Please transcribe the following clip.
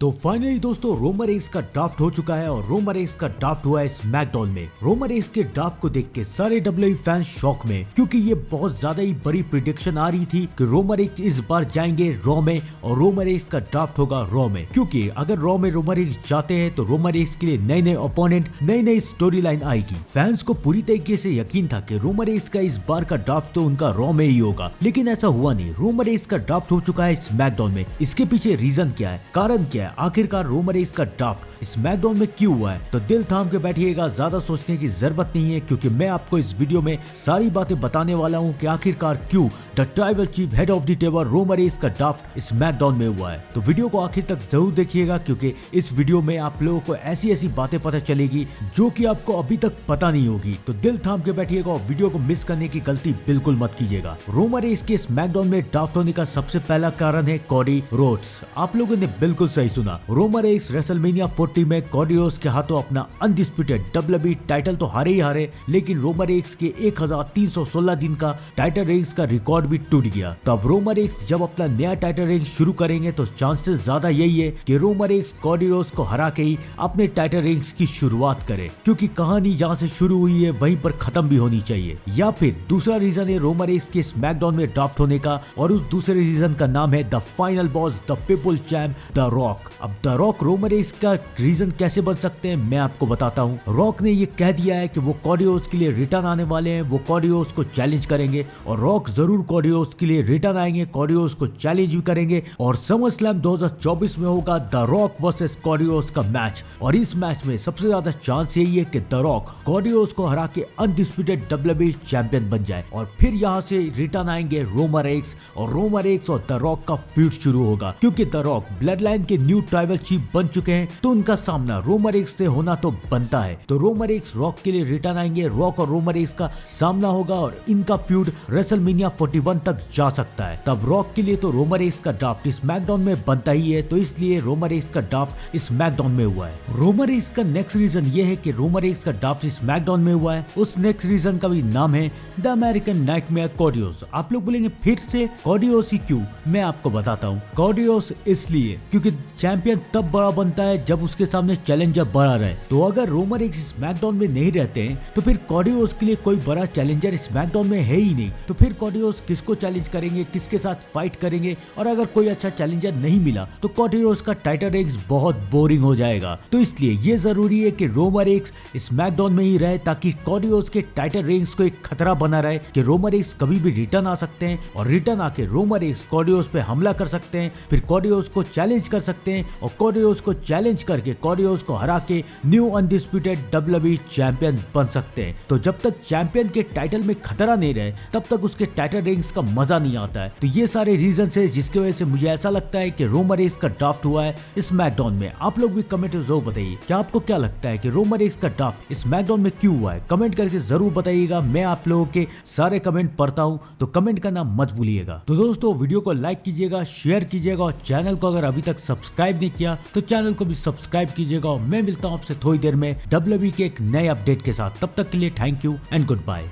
तो फाइनली दोस्तों Roman Reigns का ड्राफ्ट हो चुका है और रोमन रेंस का ड्राफ्ट हुआ है स्मैकडाउन में। रोमन रेंस के ड्राफ्ट को देख के सारे डब्ल्यूडब्ल्यूई फैंस शॉक में, क्योंकि ये बहुत ज्यादा ही बड़ी प्रिडिक्शन आ रही थी कि रोमन रेंस इस बार जाएंगे रॉ में और रोमन रेंस का ड्राफ्ट होगा रॉ में। क्योंकि अगर रॉ में रोमन रेंस जाते हैं तो रोमन रेंस के लिए नए नए ओपोनेंट, नई नई स्टोरी लाइन आएगी। फैंस को पूरी तरीके से यकीन था कि रोमन रेंस का इस बार का ड्राफ्ट तो उनका रॉ में ही होगा, लेकिन ऐसा हुआ नहीं। रोमन रेंस का ड्राफ्ट हो चुका है स्मैकडाउन में। इसके पीछे रीजन क्या है, कारण क्या है, आखिरकार रोमन रेंस का ड्राफ्ट स्मैकडाउन में क्यों हुआ है? तो दिल थाम के बैठिएगा, ज्यादा सोचने की जरूरत नहीं है, क्योंकि मैं आपको इस वीडियो में सारी बातें बताने वाला हूं कि आखिरकार क्यों the tribal chief head of the table Roman Reigns का ड्राफ्ट स्मैकडाउन में हुआ है। तो वीडियो को आखिर तक जरूर देखिएगा, क्योंकि इस वीडियो में आप लोगों को ऐसी ऐसी बातें पता चलेगी जो कि आपको अभी तक पता नहीं होगी। तो दिल थाम के बैठिएगा और वीडियो को मिस करने की गलती बिल्कुल मत कीजिएगा। रोमन रेंस के स्मैकडाउन में ड्राफ्ट होने का सबसे पहला कारण है कोडी रोड्स। आप लोगों ने बिल्कुल सही सुना, रोमन रेंस रेसलमेनिया 40 में कोडी रोड्स के हाथों अपना अनडिस्प्यूटेड डब्ल्यूडब्ल्यूई टाइटल तो हारे ही हारे, लेकिन रोमन रेंस के 1316 दिन का टाइटल रेंस का रिकॉर्ड भी टूट गया। तो अब रोमन रेंस जब अपना नया टाइटल रेंस शुरू करेंगे तो चांसेस ज्यादा यही है कि रोमन रेंस कोडी रोड्स को हरा के ही अपने टाइटल रेंस की शुरुआत करे, क्योंकि कहानी जहां से शुरू हुई है वहीं पर खत्म भी होनी चाहिए। या फिर दूसरा रीजन है रोमन रेंस के स्मैकडाउन में ड्राफ्ट होने का, और उस दूसरे रीजन का नाम है the final boss, the people champ, the rock. अब द रॉक रोमन रेंस का रीजन कैसे बन सकते हैं मैं आपको बताता हूं। रॉक ने ये कह दिया है कि वो कोडी रोड्स के लिए रिटर्न आने वाले हैं, वो कोडी रोड्स को चैलेंज करेंगे, और रॉक जरूर कोडी रोड्स के लिए रिटर्न आएंगे, कोडी रोड्स को चैलेंज भी करेंगे, और समरस्लैम 2024 में होगा the rock versus Cody Rhodes का मैच। और इस मैच में सबसे ज्यादा चांस यही है कि द रॉक कोडी रोड्स को हरा के अनडिस्प्यूटेड डब्ल्यूडब्ल्यूई चैंपियन बन जाए, और फिर यहाँ से रिटर्न आएंगे रोमन रेंस, और रोमन रेंस और द रॉक का फ्यूड शुरू होगा। क्योंकि द रॉक ब्लड लाइन के न्यू ट्राइबल चीफ बन चुके हैं, तो उनका सामना रोमन रेंस से होना तो बनता है। तो रोमन रेंस रॉक के लिए रिटर्न आएंगे, रॉक और रोमन रेंस का सामना होगा, और इनका फ्यूड रेसलमेनिया 41 तक जा सकता है। तब रॉक के लिए तो रोमन रेंस का ड्राफ्ट स्मैकडाउन में बनता ही है, तो इसलिए रोमन रेंस का ड्राफ्ट स्मैकडाउन में हुआ है। रोमन रेंस का नेक्स्ट रीजन ये है कि रोमन रेंस का ड्राफ्ट स्मैकडाउन में हुआ है, उस नेक्स्ट रीजन का भी नाम है the American nightmare Cody Rhodes. आप लोग बोलेंगे फिर से कोडी रोड्स ही क्यों? मैं आपको बताता हूँ। कोडी रोड्स इसलिए क्योंकि चैंपियन तब बड़ा बनता है जब उसके सामने चैलेंजर बड़ा रहे। तो अगर रोमन रेंस स्मैकडाउन में नहीं रहते हैं तो फिर कोडी रोड्स के लिए कोई बड़ा चैलेंजर स्मैकडाउन में है ही नहीं, तो फिर कोडी रोड्स किसको चैलेंज करेंगे, किसके साथ फाइट करेंगे? और अगर कोई अच्छा चैलेंजर नहीं मिला तो कोडी रोड्स का टाइटल रेंस बहुत बोरिंग हो जाएगा। तो इसलिए ये जरूरी है कि रोमन रेंस स्मैकडाउन में ही रहे, ताकि कोडी रोड्स के टाइटल रेंस को एक खतरा बना रहे कि रोमन रेंस कभी भी रिटर्न आ सकते हैं, और रिटर्न आके रोमन रेंस कोडी रोड्स पे हमला कर सकते हैं, फिर कोडी रोड्स को चैलेंज कर सकते हैं, और कोडी रोड्स को चैलेंज करके कोडी रोड्स को हरा के न्यू अनडिस्प्यूटेड डब्ल्यूडब्ल्यूई चैंपियन बन सकते हैं। तो जब तक चैंपियन के टाइटल में खतरा नहीं रहे तब तक उसके टाइटल रेंस का मजा नहीं आता है। तो ये सारे रीजन है जिसकी वजह से मुझे ऐसा लगता है कि रोमन रेंस का ड्राफ्ट हुआ है स्मैकडाउन में। आप लोग भी कमेंट में जरूर बताइए कि आपको क्या लगता है कि रोमन रेंस का ड्राफ्ट स्मैकडाउन में क्यों हुआ है। कमेंट करके जरूर बताइएगा, मैं आप लोगों के सारे कमेंट पढ़ता हूँ, तो कमेंट करना मत भूलिएगा। तो दोस्तों वीडियो को लाइक कीजिएगा, शेयर कीजिएगा, और चैनल को अगर अभी तक सब्सक्राइब नहीं किया तो चैनल को भी सब्सक्राइब कीजिएगा। और मैं मिलता हूँ आपसे थोड़ी देर में डब्ल्यूडब्ल्यूई के एक नए अपडेट के साथ। तब तक के लिए thank you and good bye.